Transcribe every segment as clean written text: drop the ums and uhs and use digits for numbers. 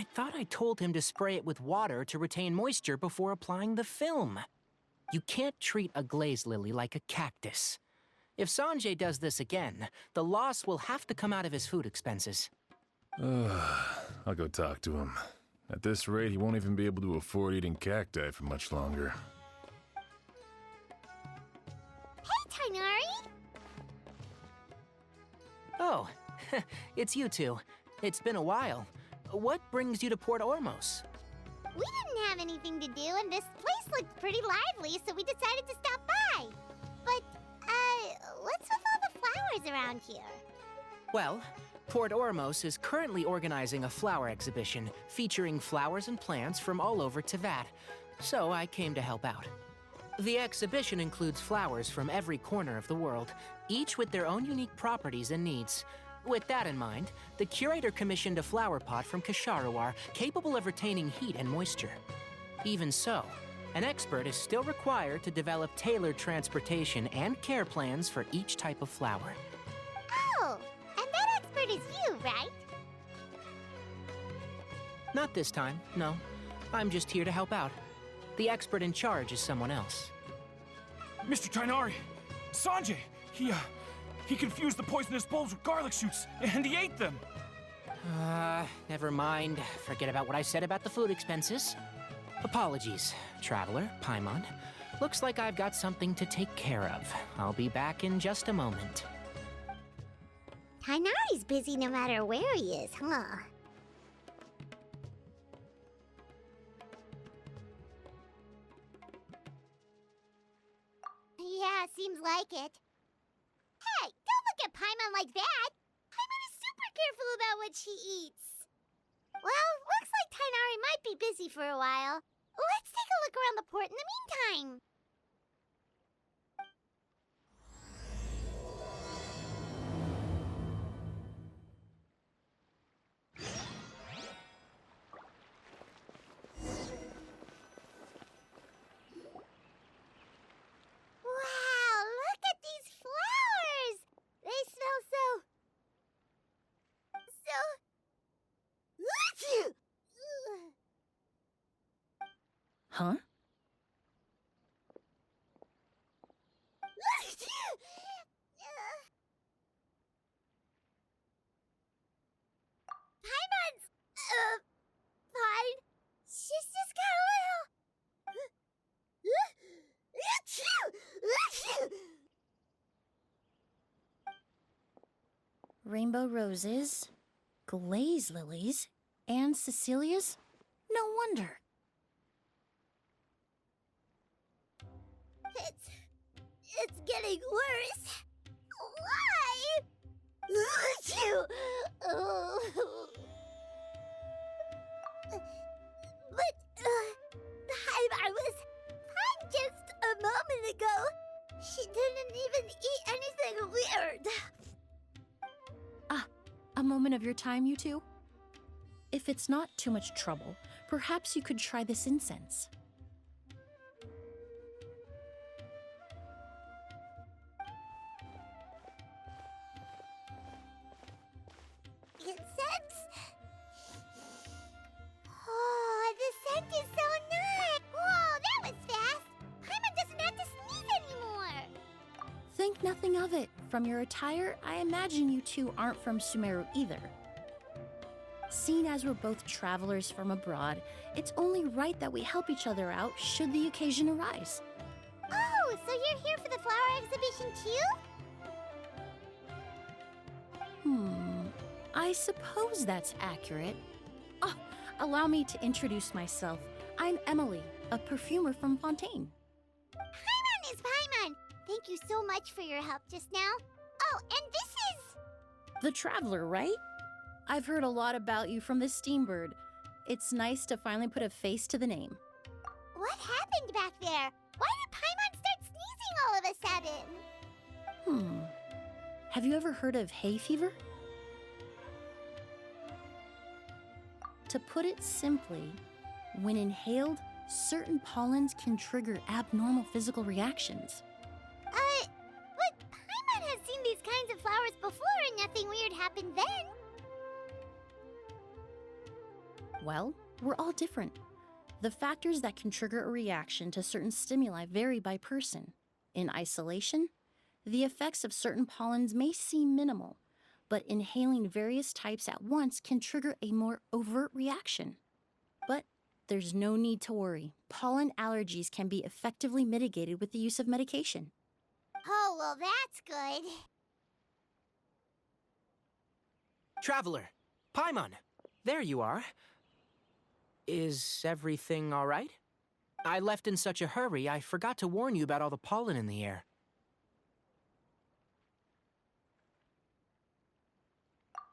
I thought I told him to spray it with water to retain moisture before applying the film. You can't treat a glaze lily like a cactus. If Sanjay does this again, the loss will have to come out of his food expenses. I'll go talk to him. At this rate, he won't even be able to afford eating cacti for much longer. Hey, Tighnari! Oh, it's you two. It's been a while. What brings you to Port Ormos? We didn't have anything to do, and this place looked pretty lively, so we decided to stop by. But, what's with all the flowers around here? Well, Port Ormos is currently organizing a flower exhibition featuring flowers and plants from all over Teyvat, so I came to help out. The exhibition includes flowers from every corner of the world, each with their own unique properties and needs. With that in mind, the curator commissioned a flower pot from Kasharawar capable of retaining heat and moisture. Even so, an expert is still required to develop tailored transportation and care plans for each type of flower. Oh, and that expert is you, right? Not this time, no. I'm just here to help out. The expert in charge is someone else. Mr. Tighnari! Sanjay! He confused the poisonous bulbs with garlic shoots, and he ate them! Never mind. Forget about what I said about the food expenses. Apologies, Traveler, Paimon. Looks like I've got something to take care of. I'll be back in just a moment. Tighnari's busy no matter where he is, huh? Yeah, seems like it. Hey, don't look at Paimon like that! Paimon is super careful about what she eats. Well, looks like Tighnari might be busy for a while. Let's take a look around the port in the meantime. Wow, look at these flowers! They smell so... Huh? Paimon's... fine. She's just got a little... Rainbow roses, glaze lilies, and Cecilia's? No wonder. It's getting worse. Why? But, Paimon was fine just a moment ago. She didn't even eat anything weird. A moment of your time, you two? If it's not too much trouble, perhaps you could try this incense. Incense? Oh, the scent is so nice! Whoa, that was fast! Paimon doesn't have to sneeze anymore! Think nothing of it. From your attire, I imagine you two aren't from Sumeru either. Seeing as we're both travelers from abroad, it's only right that we help each other out should the occasion arise. Oh, so you're here for the flower exhibition too? I suppose that's accurate. Oh, allow me to introduce myself. I'm Emily, a perfumer from Fontaine. Paimon is Paimon! Thank you so much for your help just now. Oh, and this is... The Traveler, right? I've heard a lot about you from the Steambird. It's nice to finally put a face to the name. What happened back there? Why did Paimon start sneezing all of a sudden? Have you ever heard of hay fever? To put it simply, when inhaled, certain pollens can trigger abnormal physical reactions. But Paimon has seen these kinds of flowers before and nothing weird happened then. Well, we're all different. The factors that can trigger a reaction to certain stimuli vary by person. In isolation, the effects of certain pollens may seem minimal, but inhaling various types at once can trigger a more overt reaction. But there's no need to worry. Pollen allergies can be effectively mitigated with the use of medication. Oh, well, that's good. Traveler, Paimon, there you are. Is everything all right? I left in such a hurry, I forgot to warn you about all the pollen in the air.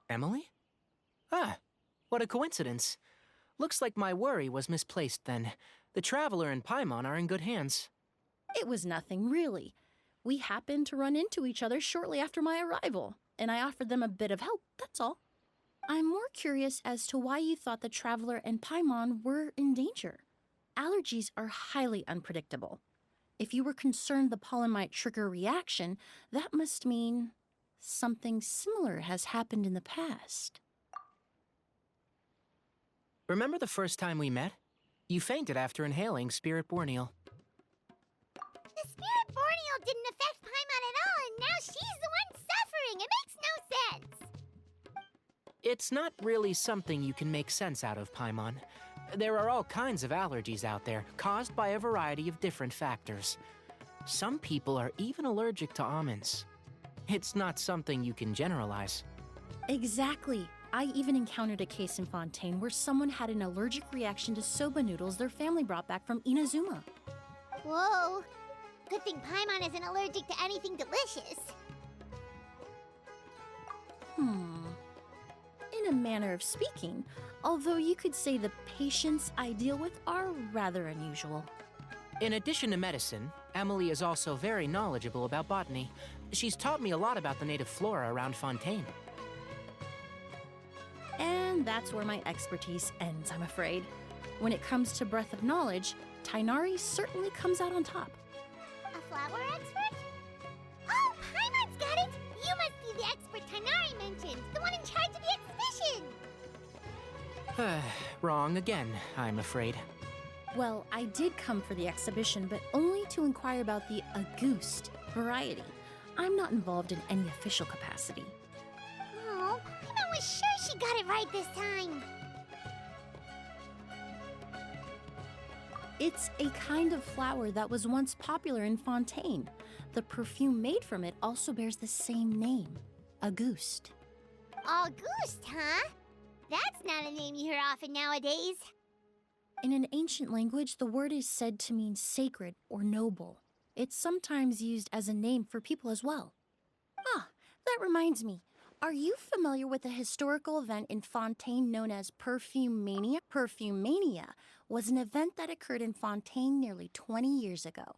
Emily? Ah, what a coincidence. Looks like my worry was misplaced then. The Traveler and Paimon are in good hands. It was nothing, really. We happened to run into each other shortly after my arrival, and I offered them a bit of help, that's all. I'm more curious as to why you thought the Traveler and Paimon were in danger. Allergies are highly unpredictable. If you were concerned the pollen might trigger a reaction, that must mean something similar has happened in the past. Remember the first time we met? You fainted after inhaling Spirit Borneal. The Spirit Borneal didn't affect Paimon at all, and now she's the one suffering. It makes no sense. It's not really something you can make sense out of, Paimon. There are all kinds of allergies out there, caused by a variety of different factors. Some people are even allergic to almonds. It's not something you can generalize. Exactly. I even encountered a case in Fontaine where someone had an allergic reaction to soba noodles their family brought back from Inazuma. Whoa. Good thing Paimon isn't allergic to anything delicious. In a manner of speaking, although you could say the patients I deal with are rather unusual. In addition to medicine, Emily is also very knowledgeable about botany. She's taught me a lot about the native flora around Fontaine. And that's where my expertise ends, I'm afraid. When it comes to breadth of knowledge, Tainari certainly comes out on top. A flower expert? Oh, Paimon's got it! You must be the expert Tainari mentioned, the one in charge of the exhibition! Wrong again, I'm afraid. Well, I did come for the exhibition, but only to inquire about the Auguste variety. I'm not involved in any official capacity. Oh, Paimon was sure she got it right this time. It's a kind of flower that was once popular in Fontaine. The perfume made from it also bears the same name, Auguste. Auguste, huh? That's not a name you hear often nowadays. In an ancient language, the word is said to mean sacred or noble. It's sometimes used as a name for people as well. Ah, that reminds me. Are you familiar with a historical event in Fontaine known as Perfume Mania? Perfume Mania was an event that occurred in Fontaine nearly 20 years ago.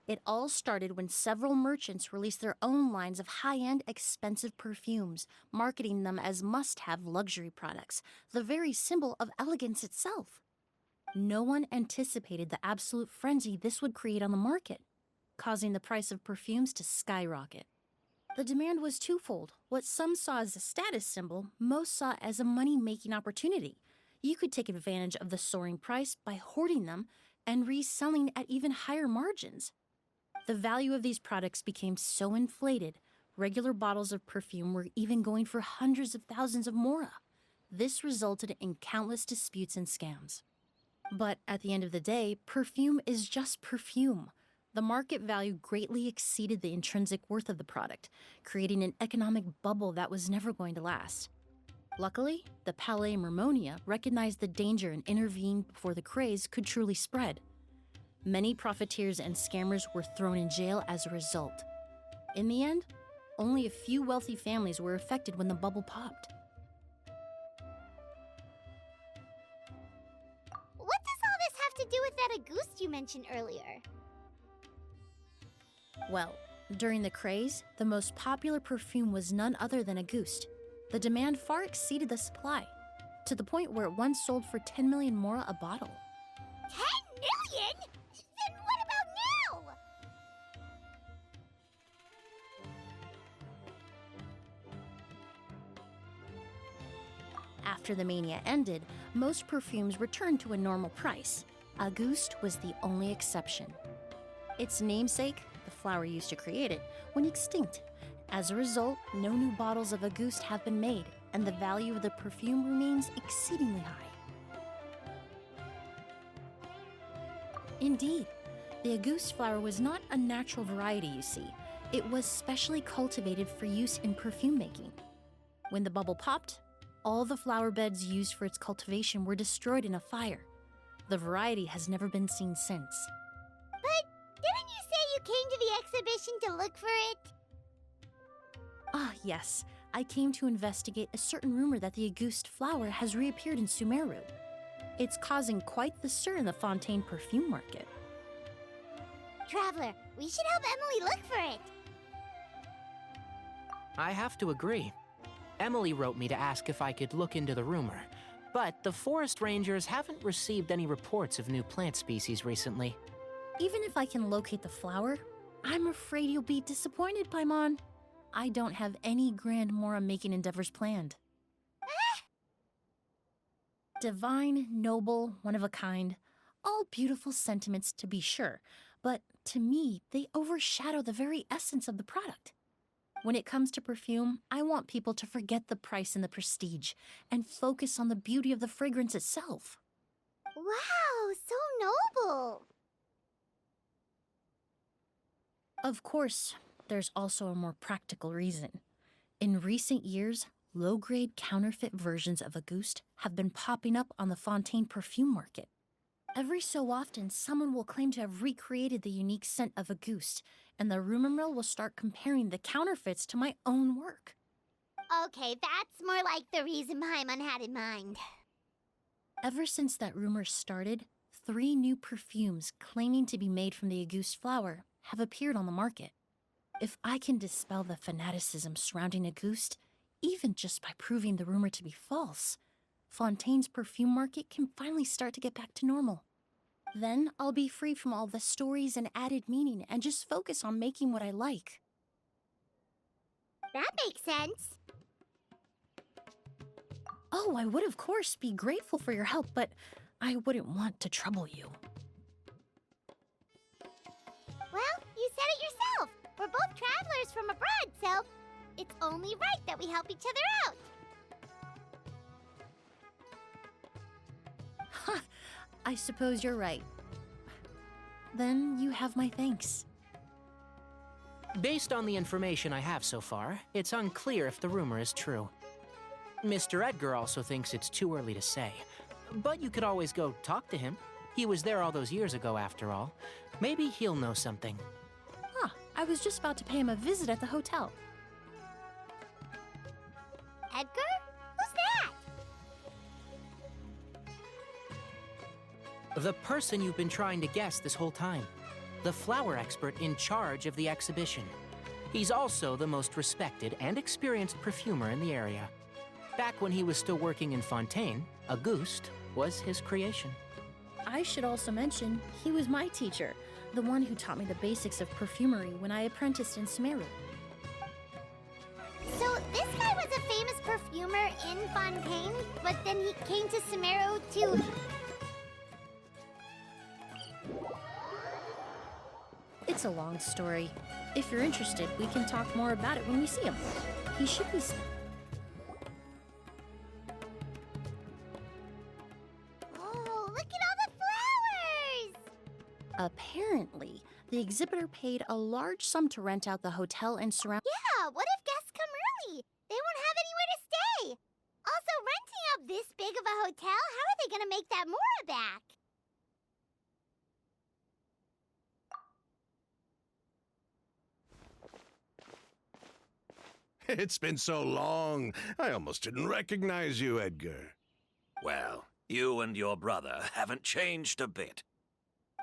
It all started when several merchants released their own lines of high-end, expensive perfumes, marketing them as must-have luxury products, the very symbol of elegance itself. No one anticipated the absolute frenzy this would create on the market, causing the price of perfumes to skyrocket. The demand was twofold. What some saw as a status symbol, most saw as a money-making opportunity. You could take advantage of the soaring price by hoarding them and reselling at even higher margins. The value of these products became so inflated, regular bottles of perfume were even going for hundreds of thousands of mora. This resulted in countless disputes and scams. But at the end of the day, perfume is just perfume. The market value greatly exceeded the intrinsic worth of the product, creating an economic bubble that was never going to last. Luckily, the Palais Mermonia recognized the danger and intervened before the craze could truly spread. Many profiteers and scammers were thrown in jail as a result. In the end, only a few wealthy families were affected when the bubble popped. What does all this have to do with that Auguste you mentioned earlier? Well, during the craze, the most popular perfume was none other than Auguste. The demand far exceeded the supply, to the point where it once sold for 10 million mora a bottle. 10 million? Then what about now? After the mania ended, most perfumes returned to a normal price. Auguste was the only exception. Its namesake, the flower used to create it, went extinct. As a result, no new bottles of Auguste have been made, and the value of the perfume remains exceedingly high. Indeed, the Auguste flower was not a natural variety, you see. It was specially cultivated for use in perfume making. When the bubble popped, all the flower beds used for its cultivation were destroyed in a fire. The variety has never been seen since. But didn't you say you came to the exhibition to look for it? Ah, yes. I came to investigate a certain rumor that the Auguste flower has reappeared in Sumeru. It's causing quite the stir in the Fontaine perfume market. Traveler, we should help Emily look for it. I have to agree. Emily wrote me to ask if I could look into the rumor, but the forest rangers haven't received any reports of new plant species recently. Even if I can locate the flower, I'm afraid you'll be disappointed, Paimon. I don't have any grand Mora-making endeavors planned. Divine, noble, one of a kind, all beautiful sentiments to be sure, but to me, they overshadow the very essence of the product. When it comes to perfume, I want people to forget the price and the prestige and focus on the beauty of the fragrance itself. Wow, so noble. Of course, there's also a more practical reason. In recent years, low-grade counterfeit versions of Auguste have been popping up on the Fontaine perfume market. Every so often, someone will claim to have recreated the unique scent of Auguste, and the rumor mill will start comparing the counterfeits to my own work. Okay, that's more like the reason Paimon had in mind. Ever since that rumor started, 3 new perfumes claiming to be made from the Auguste flower have appeared on the market. If I can dispel the fanaticism surrounding Auguste, even just by proving the rumor to be false, Fontaine's perfume market can finally start to get back to normal. Then I'll be free from all the stories and added meaning and just focus on making what I like. That makes sense. Oh, I would of course be grateful for your help, but I wouldn't want to trouble you. Well, you said it yourself. We're both travelers from abroad, so it's only right that we help each other out. Ha! I suppose you're right. Then you have my thanks. Based on the information I have so far, it's unclear if the rumor is true. Mr. Edgar also thinks it's too early to say, but you could always go talk to him. He was there all those years ago, after all. Maybe he'll know something. Huh, I was just about to pay him a visit at the hotel. Edgar? Who's that? The person you've been trying to guess this whole time. The flower expert in charge of the exhibition. He's also the most respected and experienced perfumer in the area. Back when he was still working in Fontaine, Auguste was his creation. I should also mention, he was my teacher, the one who taught me the basics of perfumery when I apprenticed in Sumeru. So this guy was a famous perfumer in Fontaine, but then he came to Sumeru to... It's a long story. If you're interested, we can talk more about it when we see him. He should be... Oh, look at all the flowers! Apparently, the exhibitor paid a large sum to rent out the hotel and surround... Yeah, what if guests come early? They won't have anywhere to stay. Also, renting out this big of a hotel, how are they gonna make that Mora back? It's been so long, I almost didn't recognize you, Edgar. Well, you and your brother haven't changed a bit.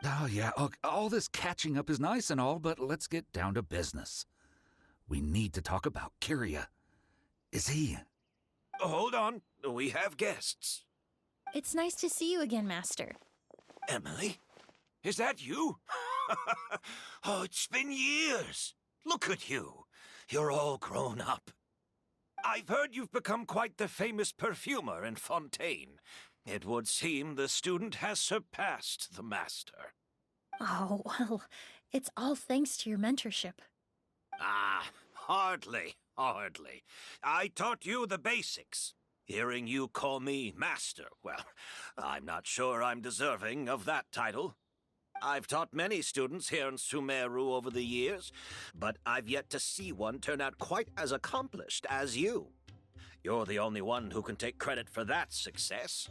Oh, yeah, look, all this catching up is nice and all, but let's get down to business. We need to talk about Kyria. Is he... Hold on, we have guests. It's nice to see you again, Master. Emily? Is that you? Oh, it's been years. Look at you. You're all grown up. I've heard you've become quite the famous perfumer in Fontaine. It would seem the student has surpassed the master. Oh, well, it's all thanks to your mentorship. Ah, hardly. I taught you the basics. Hearing you call me master, well, I'm not sure I'm deserving of that title. I've taught many students here in Sumeru over the years, but I've yet to see one turn out quite as accomplished as you. You're the only one who can take credit for that success.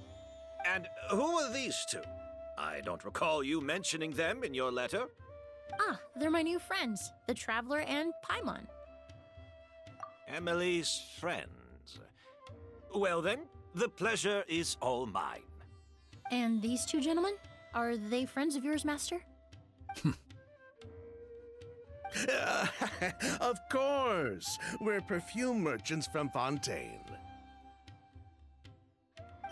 And who are these two? I don't recall you mentioning them in your letter. Ah, they're my new friends, the Traveler and Paimon. Emily's friends. Well then, the pleasure is all mine. And these two gentlemen? Are they friends of yours, Master? Of course. We're perfume merchants from Fontaine.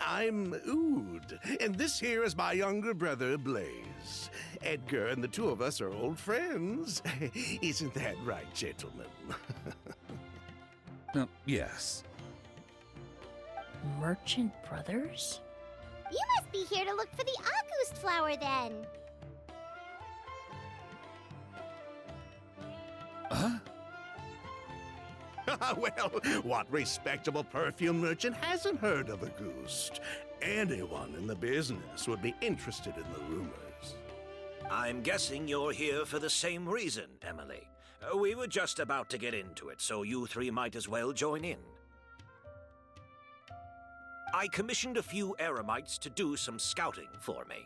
I'm Oud, and this here is my younger brother, Blaze. Edgar and the two of us are old friends. Isn't that right, gentlemen? Yes. Merchant brothers? You must be here to look for the August flower, then. Huh? Well, what respectable perfume merchant hasn't heard of a goose? Anyone in the business would be interested in the rumors. I'm guessing you're here for the same reason, Emily. We were just about to get into it, so you three might as well join in. I commissioned a few eremites to do some scouting for me.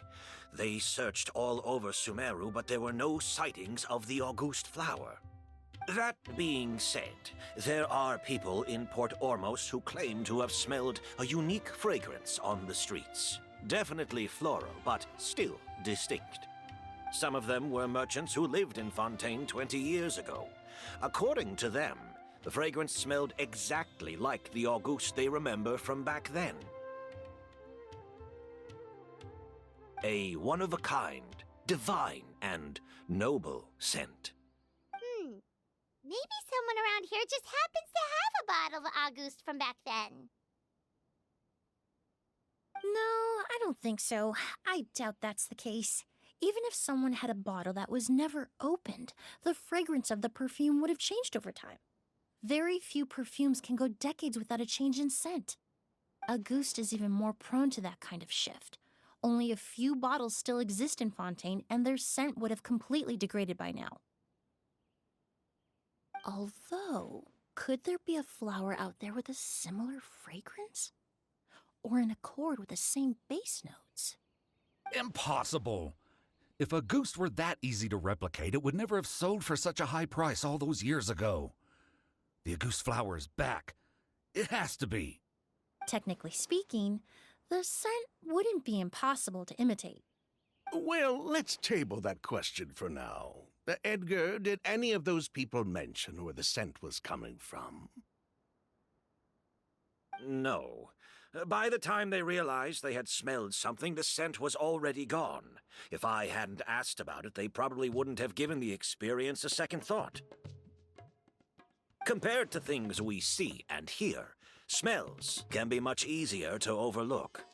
They searched all over Sumeru, but there were no sightings of the August flower. That being said, there are people in Port Ormos who claim to have smelled a unique fragrance on the streets. Definitely floral, but still distinct. Some of them were merchants who lived in Fontaine 20 years ago. According to them, the fragrance smelled exactly like the August they remember from back then. A one-of-a-kind, divine, and noble scent. Maybe someone around here just happens to have a bottle of August from back then. No, I don't think so. I doubt that's the case. Even if someone had a bottle that was never opened, the fragrance of the perfume would have changed over time. Very few perfumes can go decades without a change in scent. Auguste is even more prone to that kind of shift. Only a few bottles still exist in Fontaine, and their scent would have completely degraded by now. Although, could there be a flower out there with a similar fragrance? Or in accord with the same base notes? Impossible! If Auguste were that easy to replicate, it would never have sold for such a high price all those years ago. The Auguste flower is back. It has to be. Technically speaking, the scent wouldn't be impossible to imitate. Well, let's table that question for now. Edgar, did any of those people mention where the scent was coming from? No. By the time they realized they had smelled something, the scent was already gone. If I hadn't asked about it, they probably wouldn't have given the experience a second thought. Compared to things we see and hear, smells can be much easier to overlook.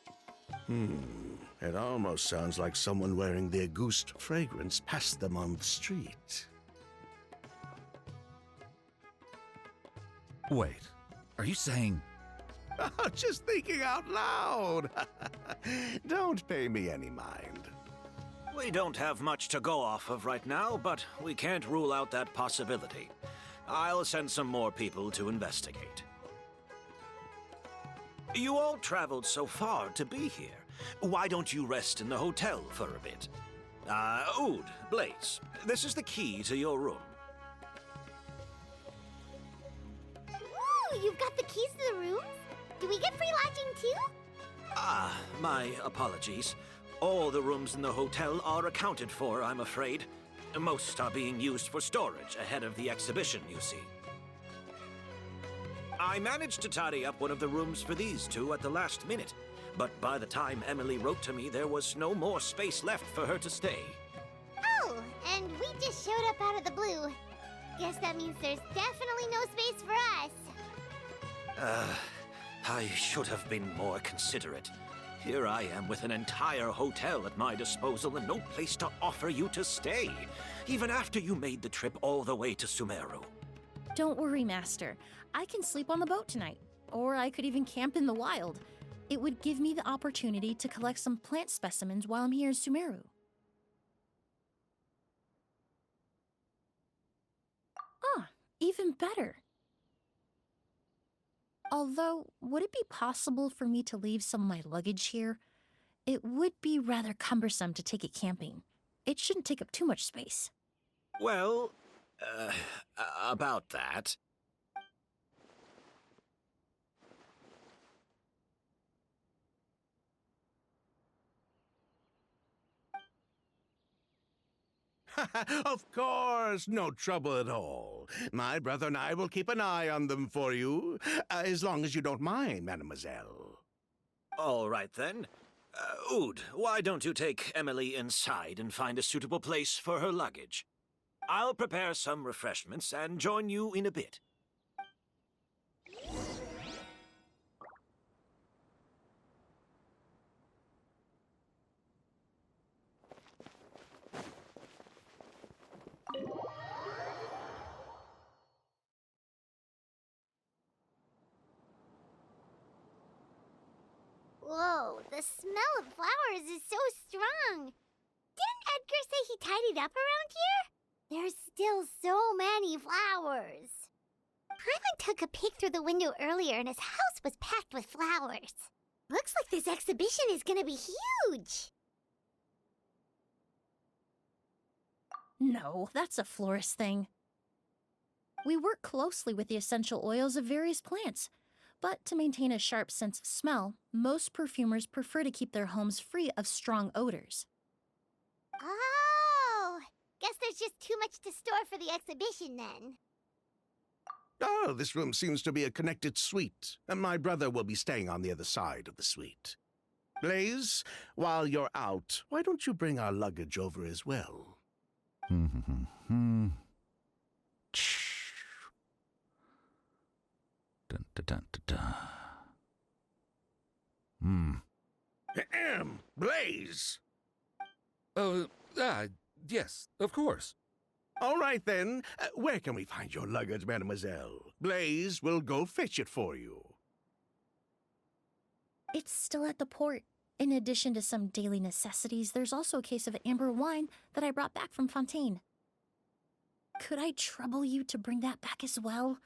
It almost sounds like someone wearing the Auguste fragrance passed them on the street. Wait, are you saying... Oh, just thinking out loud. Don't pay me any mind. We don't have much to go off of right now, but we can't rule out that possibility. I'll send some more people to investigate. You all traveled so far to be here. Why don't you rest in the hotel for a bit? Oud, Blaze, this is the key to your room. Ooh, you've got the keys to the rooms? Do we get free lodging too? My apologies. All the rooms in the hotel are accounted for, I'm afraid. Most are being used for storage ahead of the exhibition, you see. I managed to tidy up one of the rooms for these two at the last minute, but by the time Emily wrote to me, there was no more space left for her to stay. Oh, and we just showed up out of the blue. Guess that means there's definitely no space for us. I should have been more considerate. Here I am with an entire hotel at my disposal and no place to offer you to stay, even after you made the trip all the way to Sumeru. Don't worry, Master. I can sleep on the boat tonight, or I could even camp in the wild. It would give me the opportunity to collect some plant specimens while I'm here in Sumeru. Ah, even better. Although, would it be possible for me to leave some of my luggage here? It would be rather cumbersome to take it camping. It shouldn't take up too much space. Well, about that. Of course, no trouble at all. My brother and I will keep an eye on them for you, as long as you don't mind, mademoiselle. All right, then. Oud, why don't you take Emily inside and find a suitable place for her luggage? I'll prepare some refreshments and join you in a bit. Whoa, the smell of flowers is so strong. Didn't Edgar say he tidied up around here? There's still so many flowers. Paimon took a peek through the window earlier and his house was packed with flowers. Looks like this exhibition is gonna be huge. No, that's a florist thing. We work closely with the essential oils of various plants, but to maintain a sharp sense of smell, most perfumers prefer to keep their homes free of strong odors. Oh, guess there's just too much to store for the exhibition then. Oh, this room seems to be a connected suite, and my brother will be staying on the other side of the suite. Blaze, while you're out, why don't you bring our luggage over as well? Dun, dun, dun, dun, dun. Ahem, Blaze! Yes, of course. All right, then. Where can we find your luggage, mademoiselle? Blaze will go fetch it for you. It's still at the port. In addition to some daily necessities, there's also a case of Ambra wine that I brought back from Fontaine. Could I trouble you to bring that back as well?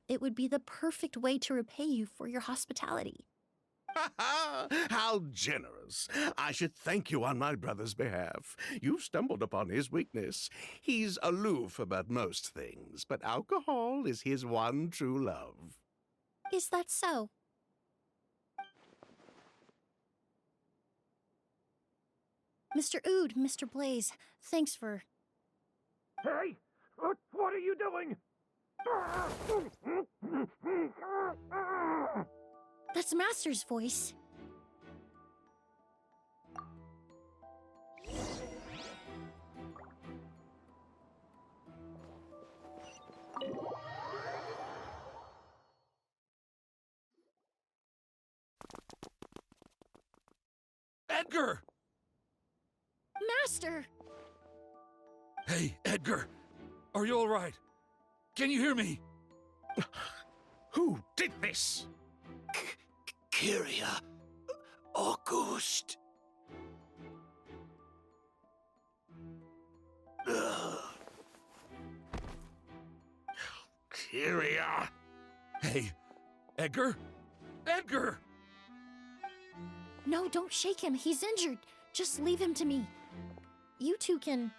It would be the perfect way to repay you for your hospitality. Ha ha! How generous! I should thank you on my brother's behalf. You've stumbled upon his weakness. He's aloof about most things, but alcohol is his one true love. Is that so? Mr. Oud, Mr. Blaze, thanks for... Hey! What are you doing? That's Master's voice. Edgar! Master! Hey, Edgar! Are you all right? Can you hear me? Who did this? Kyria. Auguste. Kyria! Hey, Edgar? Edgar! No, don't shake him. He's injured. Just leave him to me. You two can...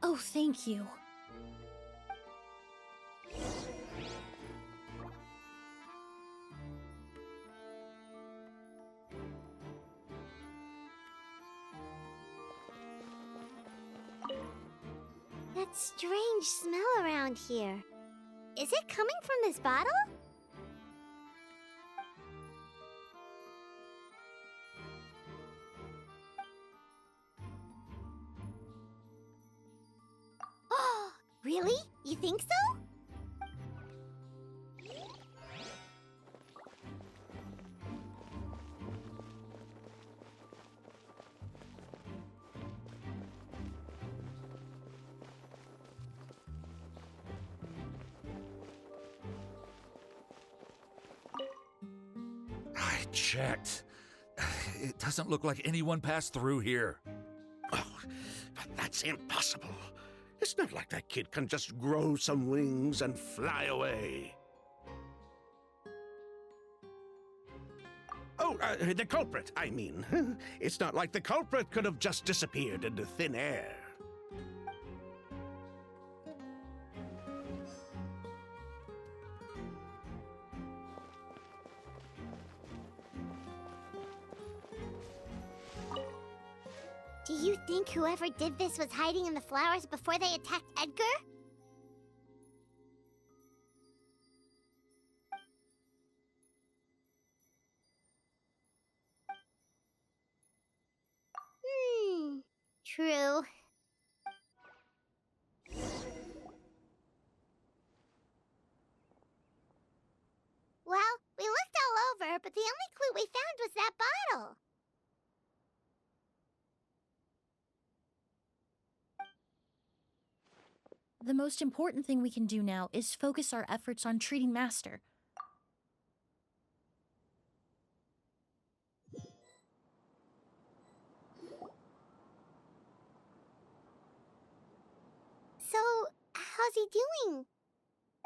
Oh, thank you. That strange smell around here. Is it coming from this bottle? Oh, really? You think so? checked. It doesn't look like anyone passed through here. Oh, but that's impossible. It's not like that kid can just grow some wings and fly away. Oh, the culprit, I mean. It's not like the culprit could have just disappeared into thin air. Do you think whoever did this was hiding in the flowers before they attacked Edgar? True. Well, we looked all over, but the only clue we found was that bottle. The most important thing we can do now is focus our efforts on treating Master. So, how's he doing?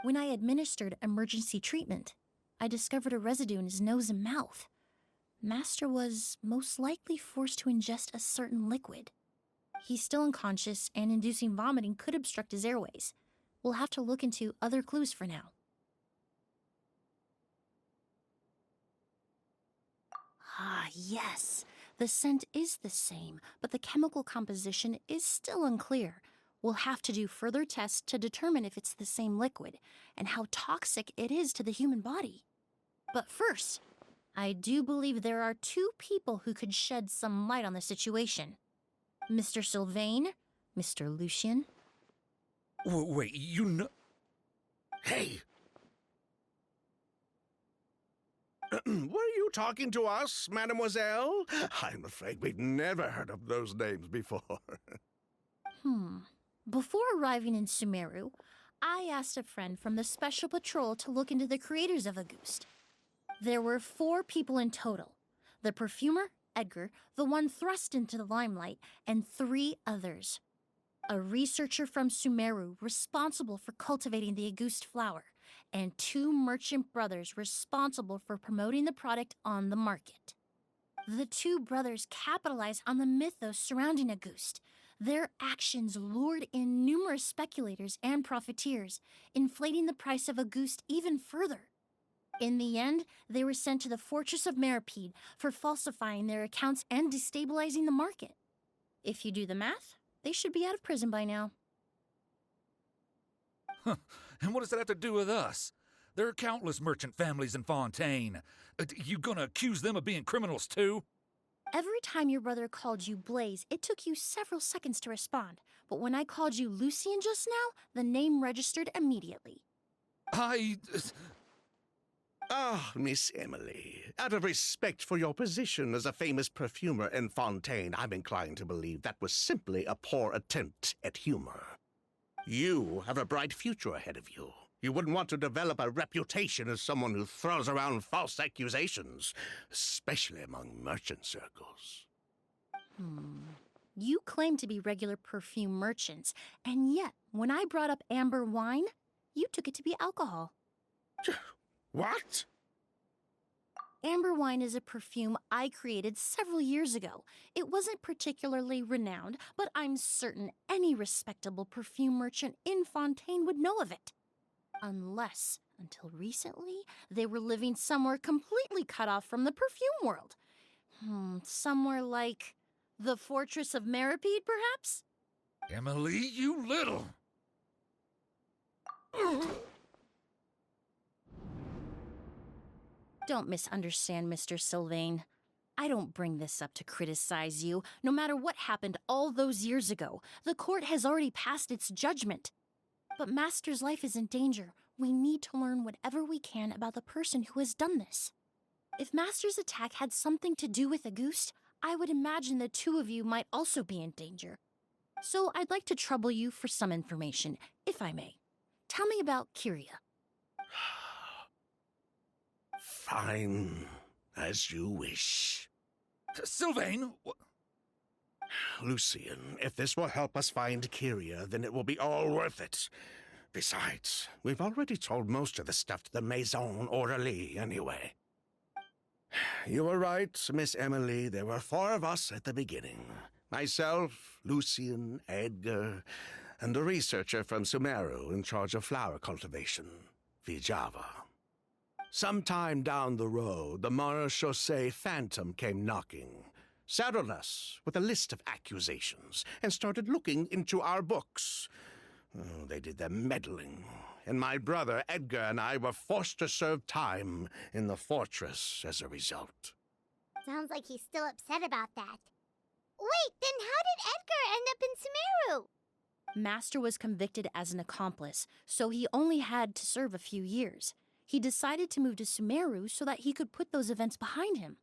When I administered emergency treatment, I discovered a residue in his nose and mouth. Master was most likely forced to ingest a certain liquid. He's still unconscious, and inducing vomiting could obstruct his airways. We'll have to look into other clues for now. Ah, yes. The scent is the same, but the chemical composition is still unclear. We'll have to do further tests to determine if it's the same liquid and how toxic it is to the human body. But first, I do believe there are two people who could shed some light on the situation. Mr. Sylvain, Mr. Lucien. Wait, you know... Hey! Were you talking to us, mademoiselle? I'm afraid we've never heard of those names before. Before arriving in Sumeru, I asked a friend from the Special Patrol to look into the creators of Auguste. There were 4 people in total. The perfumer, Edgar, the one thrust into the limelight, and 3 others. A researcher from Sumeru responsible for cultivating the Auguste flower, and 2 merchant brothers responsible for promoting the product on the market. The 2 brothers capitalized on the mythos surrounding Auguste. Their actions lured in numerous speculators and profiteers, inflating the price of Auguste even further. In the end, they were sent to the Fortress of Meripede for falsifying their accounts and destabilizing the market. If you do the math, they should be out of prison by now. And what does that have to do with us? There are countless merchant families in Fontaine. You gonna accuse them of being criminals too? Every time your brother called you Blaze, it took you several seconds to respond. But when I called you Lucien just now, the name registered immediately. Ah, Miss Emily, out of respect for your position as a famous perfumer in Fontaine, I'm inclined to believe that was simply a poor attempt at humor. You have a bright future ahead of you. You wouldn't want to develop a reputation as someone who throws around false accusations, especially among merchant circles. You claim to be regular perfume merchants, and yet, when I brought up amber wine, you took it to be alcohol. What? Amber wine is a perfume I created several years ago. It wasn't particularly renowned, but I'm certain any respectable perfume merchant in Fontaine would know of it. Unless, until recently, they were living somewhere completely cut off from the perfume world. Somewhere like the Fortress of Meripede, perhaps? Emily, you little... Don't misunderstand, Mr. Sylvain. I don't bring this up to criticize you. No matter what happened all those years ago, the court has already passed its judgment. But Master's life is in danger. We need to learn whatever we can about the person who has done this. If Master's attack had something to do with Auguste, I would imagine the 2 of you might also be in danger. So I'd like to trouble you for some information, if I may. Tell me about Kyria. Fine. As you wish. Sylvain! Lucian, if this will help us find Kyria, then it will be all worth it. Besides, we've already told most of the stuff to the Maison Orderly anyway. You were right, Miss Emily. There were 4 of us at the beginning. Myself, Lucian, Edgar, and a researcher from Sumeru in charge of flower cultivation, Vijava. Sometime down the road, the Marechaussee Phantom came knocking, saddled us with a list of accusations, and started looking into our books. Oh, they did their meddling, and my brother Edgar and I were forced to serve time in the fortress as a result. Sounds like he's still upset about that. Wait, then how did Edgar end up in Sumeru? Master was convicted as an accomplice, so he only had to serve a few years. He decided to move to Sumeru so that he could put those events behind him.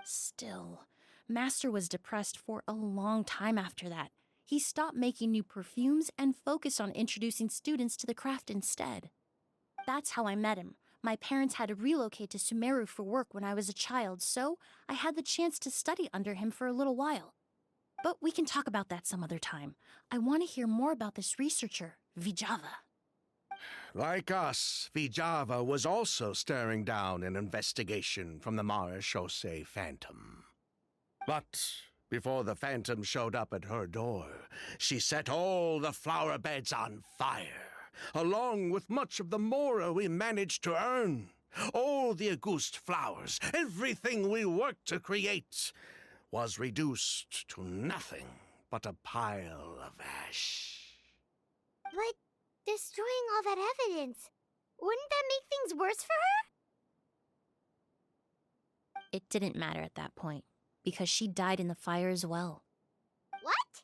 Still, Master was depressed for a long time after that. He stopped making new perfumes and focused on introducing students to the craft instead. That's how I met him. My parents had to relocate to Sumeru for work when I was a child, so I had the chance to study under him for a little while. But we can talk about that some other time. I want to hear more about this researcher, Vijava. Like us, Vijava was also staring down an investigation from the Marechaussee Phantom. But before the Phantom showed up at her door, she set all the flower beds on fire, along with much of the mora we managed to earn. All the Auguste flowers, everything we worked to create, was reduced to nothing but a pile of ash. But destroying all that evidence, wouldn't that make things worse for her? It didn't matter at that point, because she died in the fire as well. What?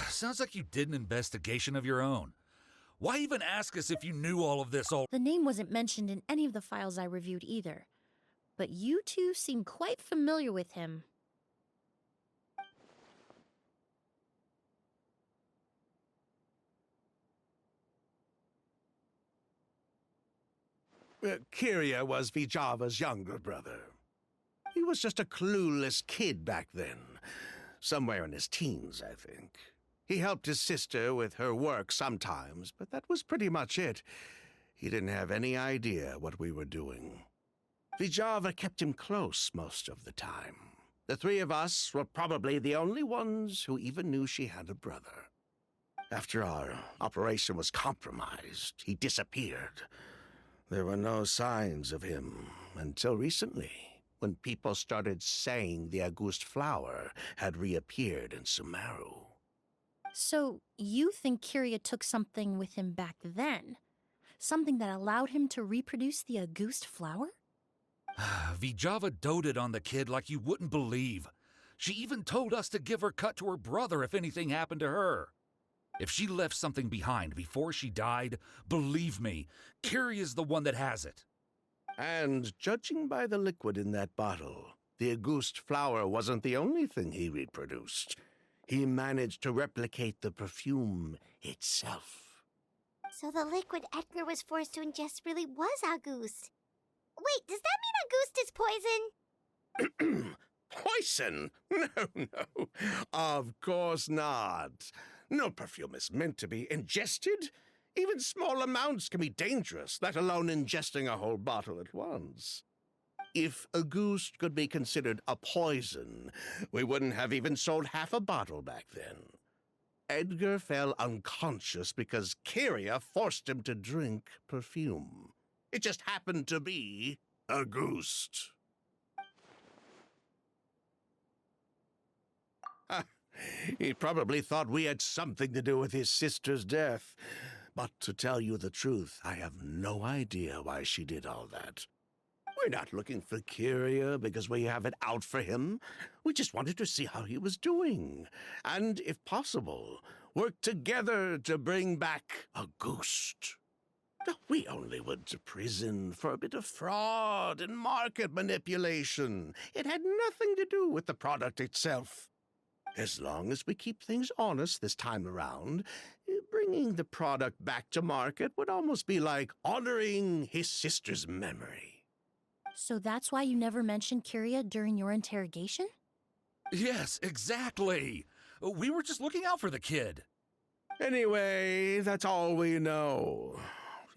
Sounds like you did an investigation of your own. Why even ask us if you knew all of this all— The name wasn't mentioned in any of the files I reviewed either. But you two seem quite familiar with him. Kyria was Vijava's younger brother. He was just a clueless kid back then, somewhere in his teens, I think. He helped his sister with her work sometimes, but that was pretty much it. He didn't have any idea what we were doing. Vijava kept him close most of the time. The 3 of us were probably the only ones who even knew she had a brother. After our operation was compromised, he disappeared. There were no signs of him until recently, when people started saying the Auguste flower had reappeared in Sumeru. So, you think Kyria took something with him back then? Something that allowed him to reproduce the Auguste flower? Vijava doted on the kid like you wouldn't believe. She even told us to give her cut to her brother if anything happened to her. If she left something behind before she died, believe me, Kyria's the one that has it. And judging by the liquid in that bottle, the Auguste flower wasn't the only thing he reproduced. He managed to replicate the perfume itself. So the liquid Edgar was forced to ingest really was Auguste. Wait, does that mean Auguste is poison? Poison? No. Of course not. No perfume is meant to be ingested. Even small amounts can be dangerous, let alone ingesting a whole bottle at once. If Auguste could be considered a poison, we wouldn't have even sold half a bottle back then. Edgar fell unconscious because Kyria forced him to drink perfume. It just happened to be Auguste. He probably thought we had something to do with his sister's death. But to tell you the truth, I have no idea why she did all that. We're not looking for Kyria because we have it out for him. We just wanted to see how he was doing. And, if possible, work together to bring back Auguste. We only went to prison for a bit of fraud and market manipulation. It had nothing to do with the product itself. As long as we keep things honest this time around, bringing the product back to market would almost be like honoring his sister's memory. So that's why you never mentioned Kyria during your interrogation? Yes, exactly. We were just looking out for the kid. Anyway, that's all we know.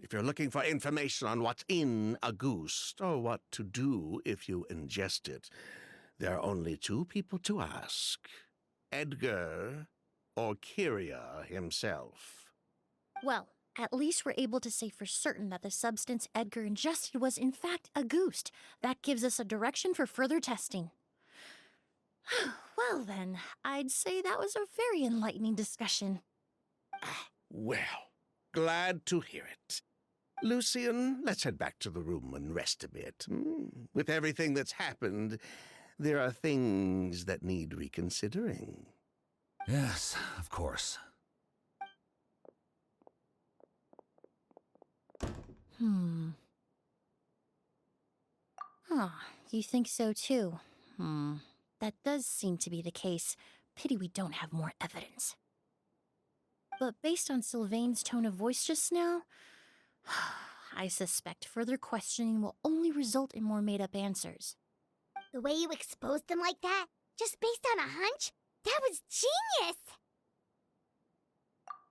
If you're looking for information on what's in a goose, or what to do if you ingest it, there are only two people to ask. Edgar or Kyria himself. Well, at least we're able to say for certain that the substance Edgar ingested was in fact a goose. That gives us a direction for further testing. Well then, I'd say that was a very enlightening discussion. Well, glad to hear it. Lucian, let's head back to the room and rest a bit. With everything that's happened, there are things that need reconsidering. Yes, of course. You think so too? That does seem to be the case. Pity we don't have more evidence. But based on Sylvain's tone of voice just now, I suspect further questioning will only result in more made-up answers. The way you exposed them like that, just based on a hunch, that was genius!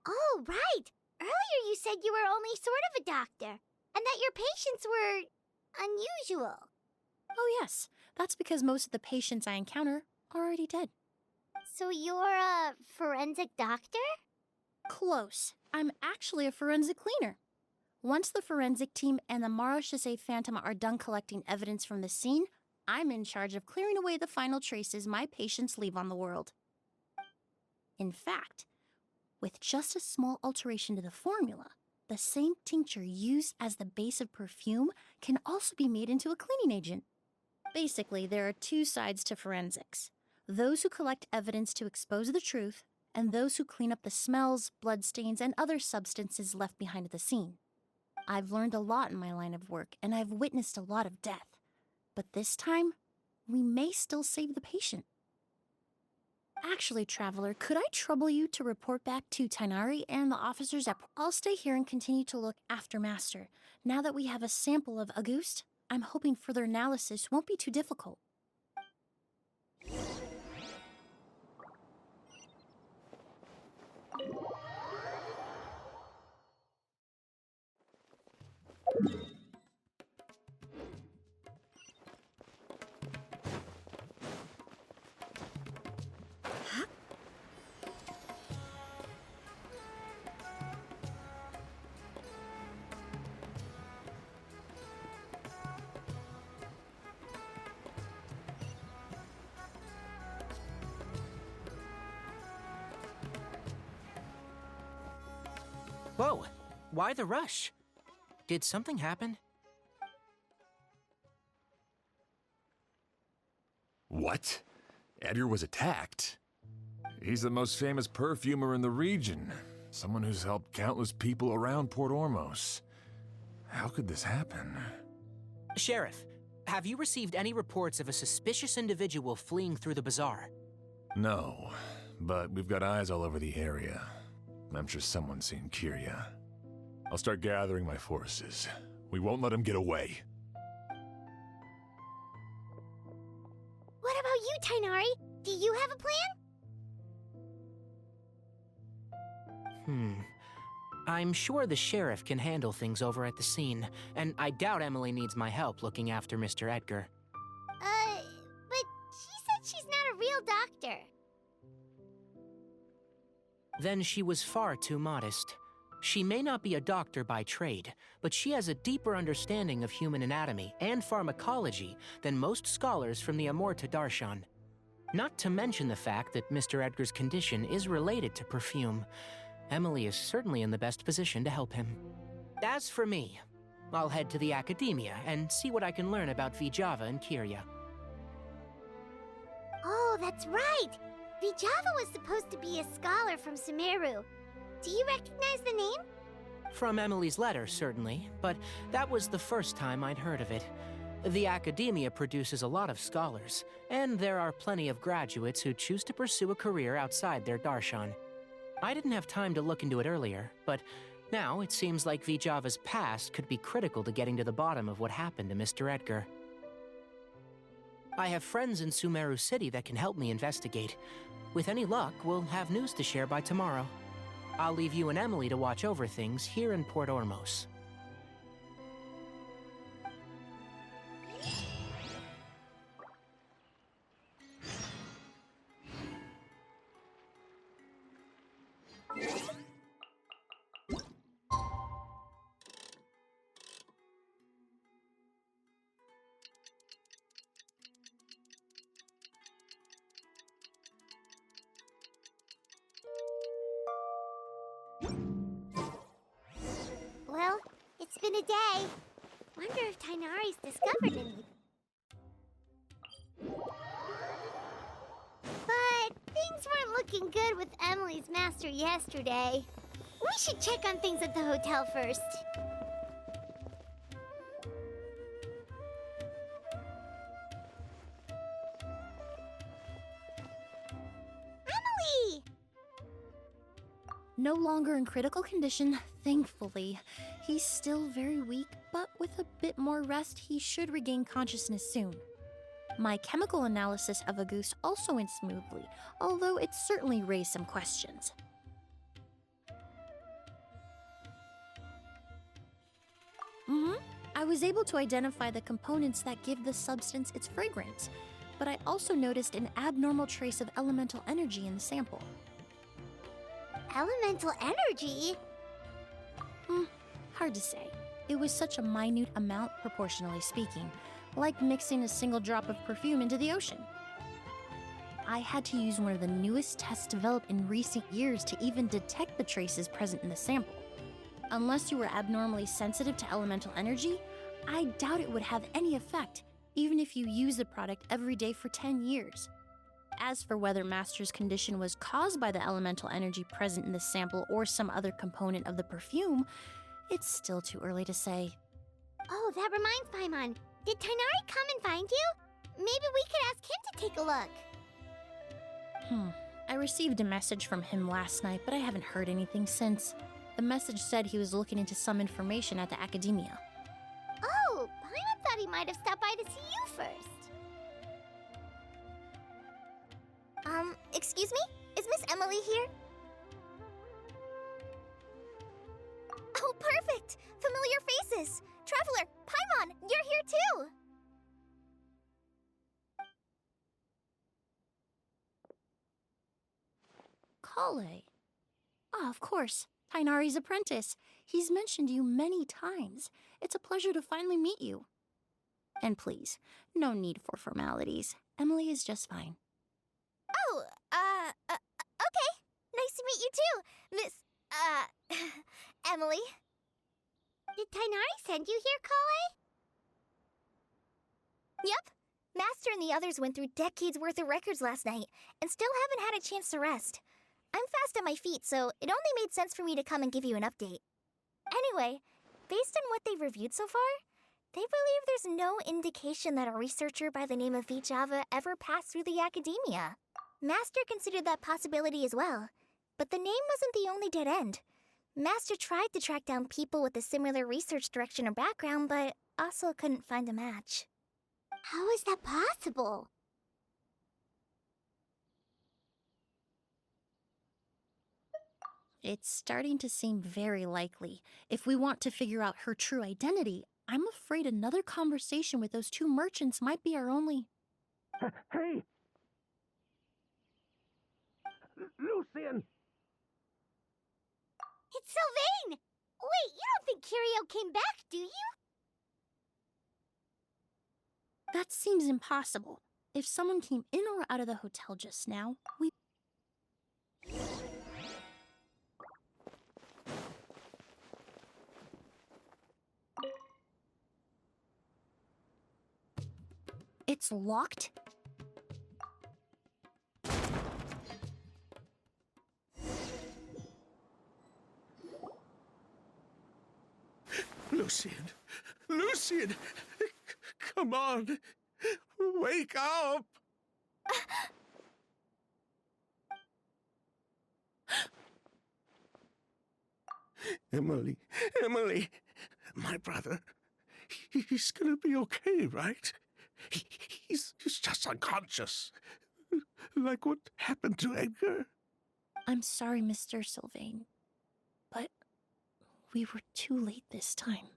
Oh, right. Earlier you said you were only sort of a doctor, and that your patients were unusual. Oh yes, that's because most of the patients I encounter are already dead. So you're a forensic doctor? Close. I'm actually a forensic cleaner. Once the forensic team and the Marechaussee Phantom are done collecting evidence from the scene, I'm in charge of clearing away the final traces my patients leave on the world. In fact, with just a small alteration to the formula, the same tincture used as the base of perfume can also be made into a cleaning agent. Basically, there are two sides to forensics. Those who collect evidence to expose the truth, and those who clean up the smells, bloodstains, and other substances left behind at the scene. I've learned a lot in my line of work, and I've witnessed a lot of death. But this time, we may still save the patient. Actually, Traveler, could I trouble you to report back to Tainari and the officers at... I'll stay here and continue to look after Master. Now that we have a sample of Auguste, I'm hoping further analysis won't be too difficult. Whoa, why the rush? Did something happen? What? Edgar was attacked? He's the most famous perfumer in the region. Someone who's helped countless people around Port Ormos. How could this happen? Sheriff, have you received any reports of a suspicious individual fleeing through the bazaar? No, but we've got eyes all over the area. I'm sure someone's seen Kyria. I'll start gathering my forces. We won't let him get away. What about you, Tainari? Do you have a plan? I'm sure the sheriff can handle things over at the scene, and I doubt Emily needs my help looking after Mr. Edgar. But she said she's not a real doctor. Then she was far too modest. She may not be a doctor by trade, but she has a deeper understanding of human anatomy and pharmacology than most scholars from the Amorta Darshan. Not to mention the fact that Mr. Edgar's condition is related to perfume. Emily is certainly in the best position to help him. As for me, I'll head to the academia and see what I can learn about Vijava and Kyria. Oh, that's right! Vijava was supposed to be a scholar from Sumeru. Do you recognize the name? From Emily's letter, certainly, but that was the first time I'd heard of it. The academia produces a lot of scholars, and there are plenty of graduates who choose to pursue a career outside their darshan. I didn't have time to look into it earlier, but now it seems like Vijava's past could be critical to getting to the bottom of what happened to Mr. Edgar. I have friends in Sumeru City that can help me investigate. With any luck, we'll have news to share by tomorrow. I'll leave you and Emily to watch over things here in Port Ormos. Well, it's been a day. Wonder if Tainari's discovered anything. But things weren't looking good with Emily's master yesterday. We should check on things at the hotel first. Emily! No longer in critical condition, thankfully. He's still very weak, but with a bit more rest, he should regain consciousness soon. My chemical analysis of Auguste also went smoothly, although it certainly raised some questions. I was able to identify the components that give the substance its fragrance, but I also noticed an abnormal trace of elemental energy in the sample. Elemental energy? Hard to say. It was such a minute amount, proportionally speaking, like mixing a single drop of perfume into the ocean. I had to use one of the newest tests developed in recent years to even detect the traces present in the sample. Unless you were abnormally sensitive to elemental energy, I doubt it would have any effect, even if you use the product every day for 10 years. As for whether Master's condition was caused by the elemental energy present in the sample or some other component of the perfume, it's still too early to say. Oh, that reminds Paimon. Did Tainari come and find you? Maybe we could ask him to take a look. I received a message from him last night, but I haven't heard anything since. The message said he was looking into some information at the academia. Oh, Paimon thought he might have stopped by to see you first. Excuse me? Is Miss Emily here? Oh, perfect! Familiar faces! Traveler, Paimon, you're here too! Kale. Ah, of course. Tainari's apprentice. He's mentioned you many times. It's a pleasure to finally meet you. And please, no need for formalities. Emily is just fine. Oh, okay. Nice to meet you too, Miss, Emily. Did Tainari send you here, Kale? Yep. Master and the others went through decades worth of records last night, and still haven't had a chance to rest. I'm fast on my feet, so it only made sense for me to come and give you an update. Anyway, based on what they've reviewed so far, they believe there's no indication that a researcher by the name of Vijava ever passed through the academia. Master considered that possibility as well, but the name wasn't the only dead end. Master tried to track down people with a similar research direction or background, but also couldn't find a match. How is that possible? It's starting to seem very likely. If we want to figure out her true identity, I'm afraid another conversation with those two merchants might be our only... Hey! Lucian! It's Sylvain! Wait, you don't think Kirio came back, do you? That seems impossible. If someone came in or out of the hotel just now, we... It's locked? Lucian! Lucian! Come on! Wake up! Emily, Emily! My brother, he's gonna be okay, right? He's just unconscious. Like what happened to Edgar. I'm sorry, Mr. Sylvain, but we were too late this time.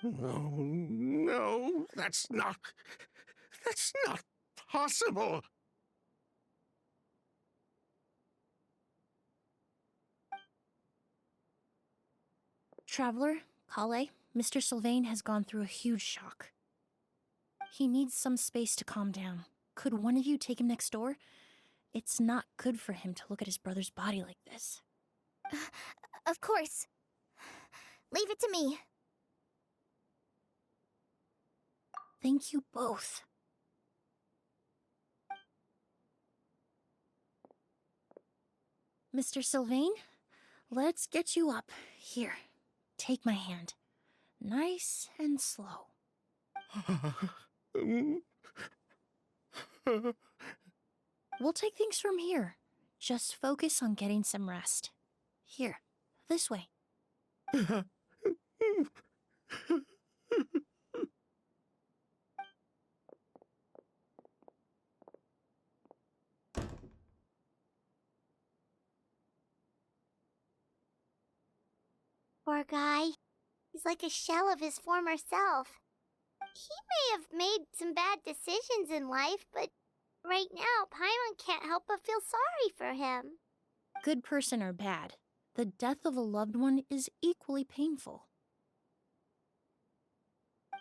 No, no, that's not possible. Traveler, Kale, Mr. Sylvain has gone through a huge shock. He needs some space to calm down. Could one of you take him next door? It's not good for him to look at his brother's body like this. Of course. Leave it to me. Thank you both. Mr. Sylvain, let's get you up. Here, take my hand. Nice and slow. We'll take things from here. Just focus on getting some rest. Here, this way. Poor guy. He's like a shell of his former self. He may have made some bad decisions in life, but right now, Paimon can't help but feel sorry for him. Good person or bad, the death of a loved one is equally painful.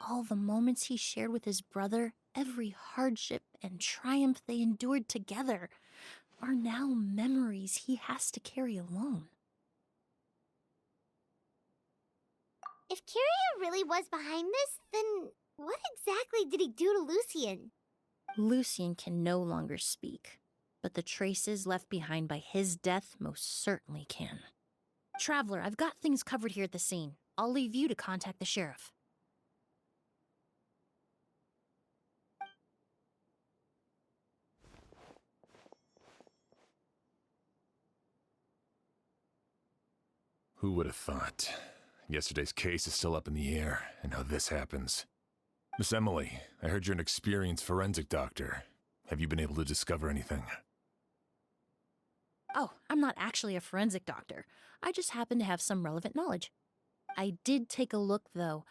All the moments he shared with his brother, every hardship and triumph they endured together, are now memories he has to carry alone. If Kiria really was behind this, then what exactly did he do to Lucian? Lucian can no longer speak, but the traces left behind by his death most certainly can. Traveler, I've got things covered here at the scene. I'll leave you to contact the sheriff. Who would have thought? Yesterday's case is still up in the air, and now this happens. Miss Emily, I heard you're an experienced forensic doctor. Have you been able to discover anything? Oh, I'm not actually a forensic doctor. I just happen to have some relevant knowledge. I did take a look, though.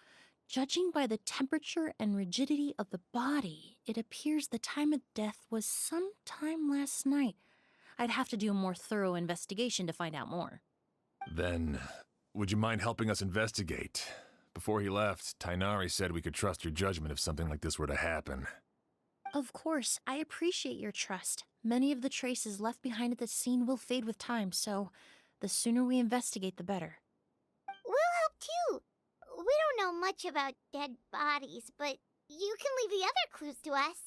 Judging by the temperature and rigidity of the body, it appears the time of death was sometime last night. I'd have to do a more thorough investigation to find out more. Then, would you mind helping us investigate? Before he left, Tainari said we could trust your judgment if something like this were to happen. Of course, I appreciate your trust. Many of the traces left behind at the scene will fade with time, so the sooner we investigate, the better. We'll help too. We don't know much about dead bodies, but you can leave the other clues to us.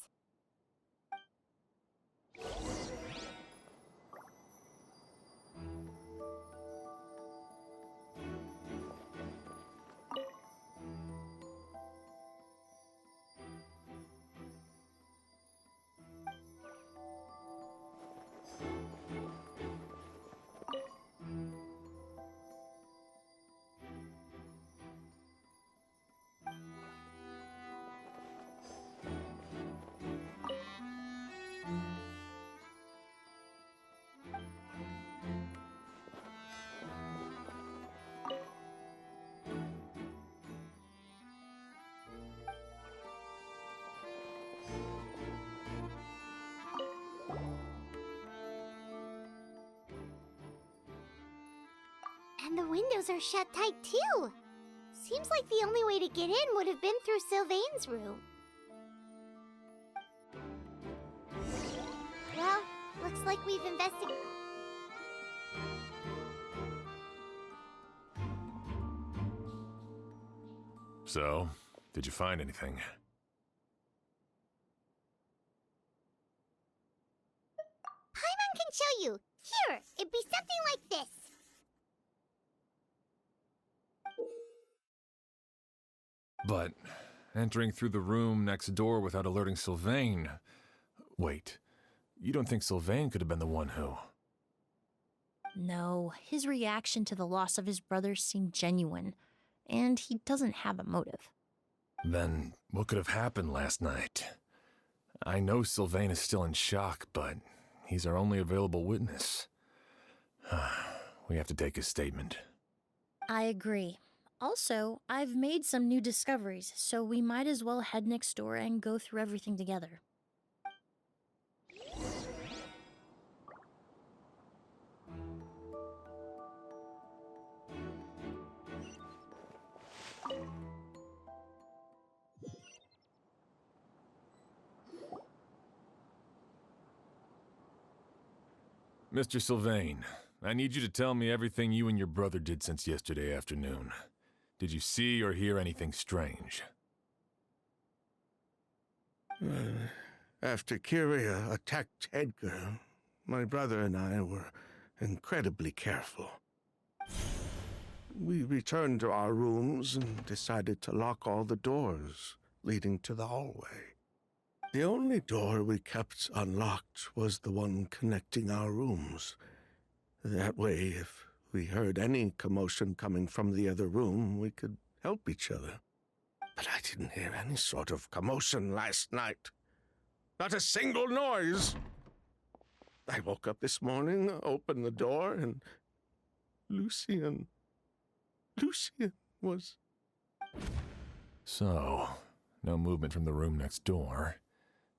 And the windows are shut tight too. Seems like the only way to get in would have been through Sylvain's room. Well, looks like we've investigated. So, did you find anything? Paimon can show you. Here, it'd be something like this. But entering through the room next door without alerting Sylvain... Wait, you don't think Sylvain could have been the one who... No, his reaction to the loss of his brother seemed genuine, and he doesn't have a motive. Then what could have happened last night? I know Sylvain is still in shock, but he's our only available witness. We have to take his statement. I agree. Also, I've made some new discoveries, so we might as well head next door and go through everything together. Mr. Sylvain, I need you to tell me everything you and your brother did since yesterday afternoon. Did you see or hear anything strange? After Kyria attacked Edgar, my brother and I were incredibly careful. We returned to our rooms and decided to lock all the doors leading to the hallway. The only door we kept unlocked was the one connecting our rooms. That way, if we heard any commotion coming from the other room, we could help each other. But I didn't hear any sort of commotion last night. Not a single noise. I woke up this morning, opened the door, and Lucian was... So, no movement from the room next door.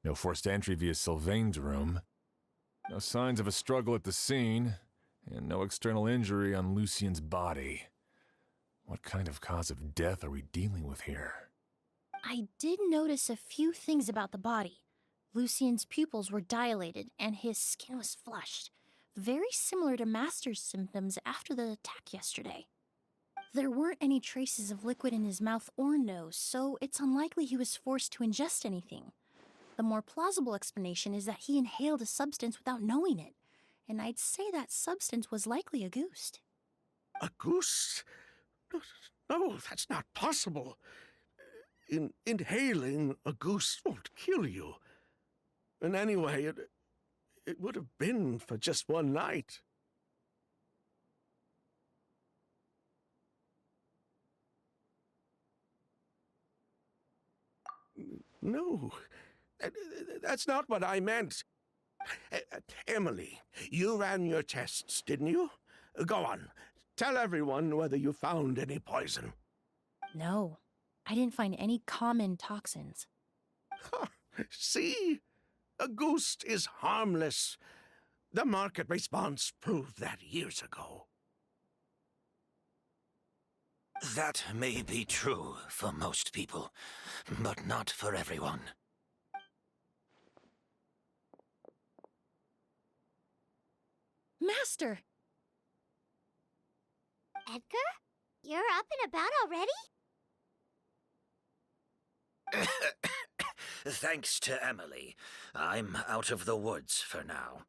No forced entry via Sylvain's room. No signs of a struggle at the scene. And no external injury on Lucian's body. What kind of cause of death are we dealing with here? I did notice a few things about the body. Lucian's pupils were dilated, and his skin was flushed, very similar to Master's symptoms after the attack yesterday. There weren't any traces of liquid in his mouth or nose, so it's unlikely he was forced to ingest anything. The more plausible explanation is that he inhaled a substance without knowing it, and I'd say that substance was likely a ghost. A goose? No, that's not possible. Inhaling a goose won't kill you. And anyway, it would have been for just one night. No, that's not what I meant. Emily, you ran your tests, didn't you? Go on. Tell everyone whether you found any poison. No, I didn't find any common toxins. See? A ghost is harmless. The market response proved that years ago. That may be true for most people, but not for everyone. Master! Edgar? You're up and about already? Thanks to Emily, I'm out of the woods for now.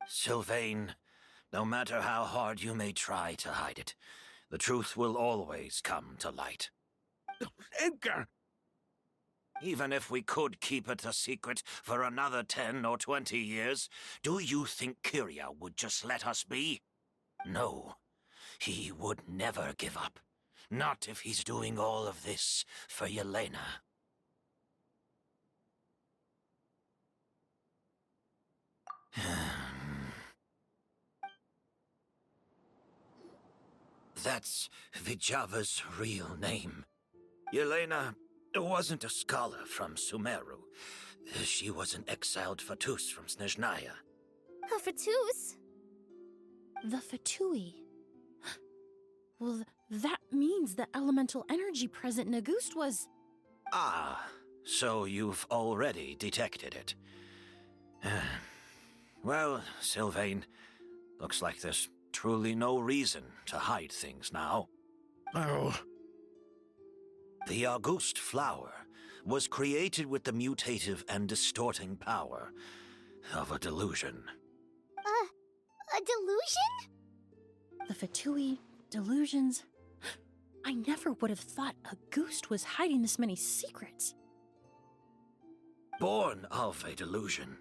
Sylvain, no matter how hard you may try to hide it, the truth will always come to light. Edgar! Even if we could keep it a secret for another 10 or 20 years, do you think Kyria would just let us be? No, he would never give up. Not if he's doing all of this for Yelena. That's Vijava's real name. Yelena wasn't a scholar from Sumeru. She was an exiled Fatus from Snezhnaya. A Fatus? The Fatui. Well, that means the elemental energy present in a ghost was... Ah, so you've already detected it. Well, Sylvain, looks like there's truly no reason to hide things now. Oh. The August flower was created with the mutative and distorting power of a delusion. A delusion? The Fatui, delusions... I never would have thought a ghost was hiding this many secrets. Born of a delusion,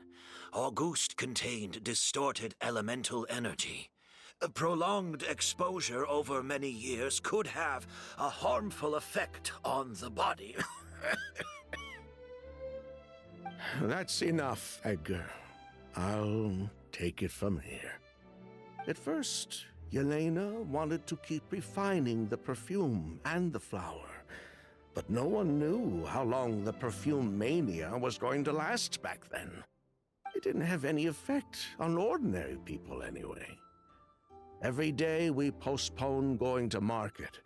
August contained distorted elemental energy, Prolonged exposure over many years could have a harmful effect on the body. That's enough, Edgar. I'll take it from here. At first, Yelena wanted to keep refining the perfume and the flower, but no one knew how long the perfume mania was going to last back then. It didn't have any effect on ordinary people anyway. Every day we postponed going to market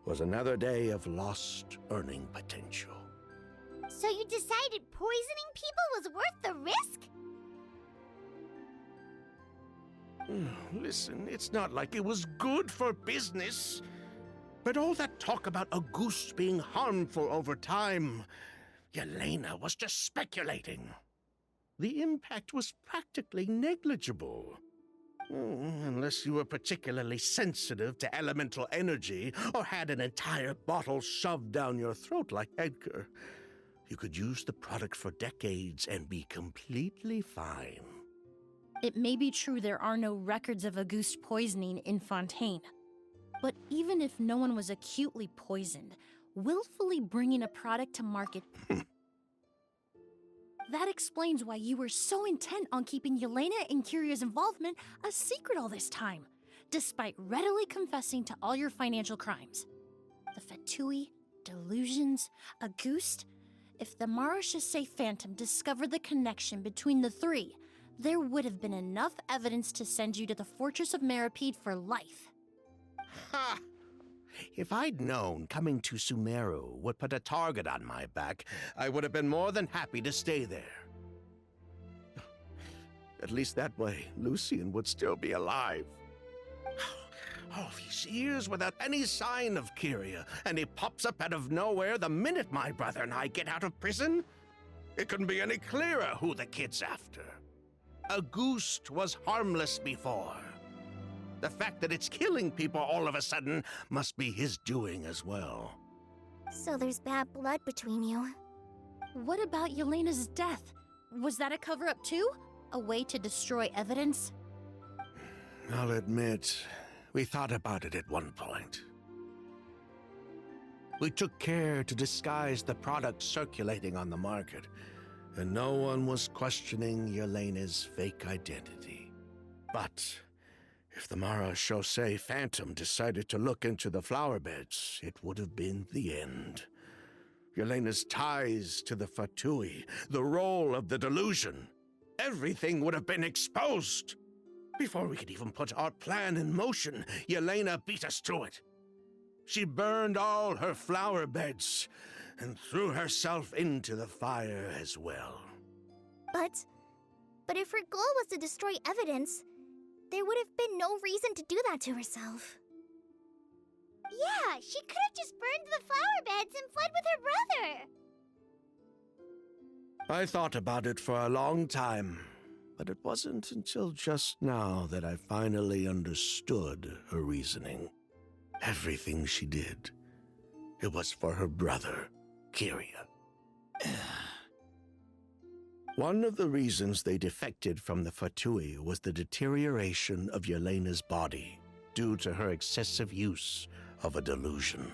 was another day of lost earning potential. So you decided poisoning people was worth the risk? Listen, it's not like it was good for business. But all that talk about a goose being harmful over time, Yelena was just speculating. The impact was practically negligible. Unless you were particularly sensitive to elemental energy or had an entire bottle shoved down your throat like Edgar. You could use the product for decades and be completely fine. It may be true there are no records of Auguste poisoning in Fontaine. But even if no one was acutely poisoned, willfully bringing a product to market... That explains why you were so intent on keeping Yelena and Kyria's involvement a secret all this time, despite readily confessing to all your financial crimes. The Fatui, delusions, Auguste... If the Marechaussee Phantom discovered the connection between the three, there would have been enough evidence to send you to the Fortress of Meripede for life. Ha! If I'd known coming to Sumeru would put a target on my back, I would have been more than happy to stay there. At least that way, Lucian would still be alive. All these years without any sign of Kyria, and he pops up out of nowhere the minute my brother and I get out of prison? It couldn't be any clearer who the kid's after. Auguste was harmless before. The fact that it's killing people all of a sudden must be his doing as well. So there's bad blood between you. What about Yelena's death? Was that a cover-up too? A way to destroy evidence? I'll admit, we thought about it at one point. We took care to disguise the product circulating on the market, and no one was questioning Yelena's fake identity. But if the Marechaussee Phantom decided to look into the flower beds, it would have been the end. Yelena's ties to the Fatui, the role of the delusion, everything would have been exposed. Before we could even put our plan in motion, Yelena beat us to it. She burned all her flower beds and threw herself into the fire as well. But if her goal was to destroy evidence, there would have been no reason to do that to herself. Yeah, she could have just burned the flower beds and fled with her brother. I thought about it for a long time, but it wasn't until just now that I finally understood her reasoning. Everything she did, it was for her brother, Kyria. One of the reasons they defected from the Fatui was the deterioration of Yelena's body due to her excessive use of a delusion.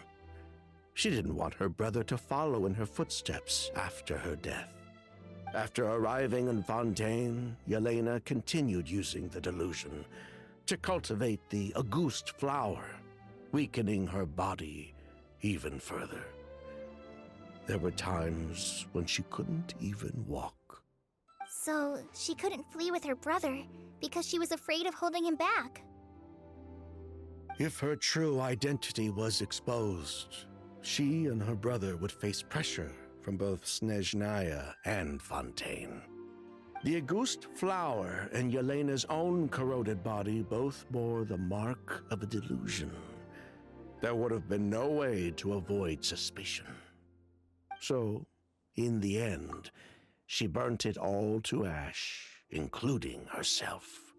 She didn't want her brother to follow in her footsteps after her death. After arriving in Fontaine, Yelena continued using the delusion to cultivate the Auguste flower, weakening her body even further. There were times when she couldn't even walk. So she couldn't flee with her brother because she was afraid of holding him back. If her true identity was exposed, she and her brother would face pressure from both Snezhnaya and Fontaine. The Auguste flower and Yelena's own corroded body both bore the mark of a delusion. There would have been no way to avoid suspicion. So, in the end, she burnt it all to ash, including herself.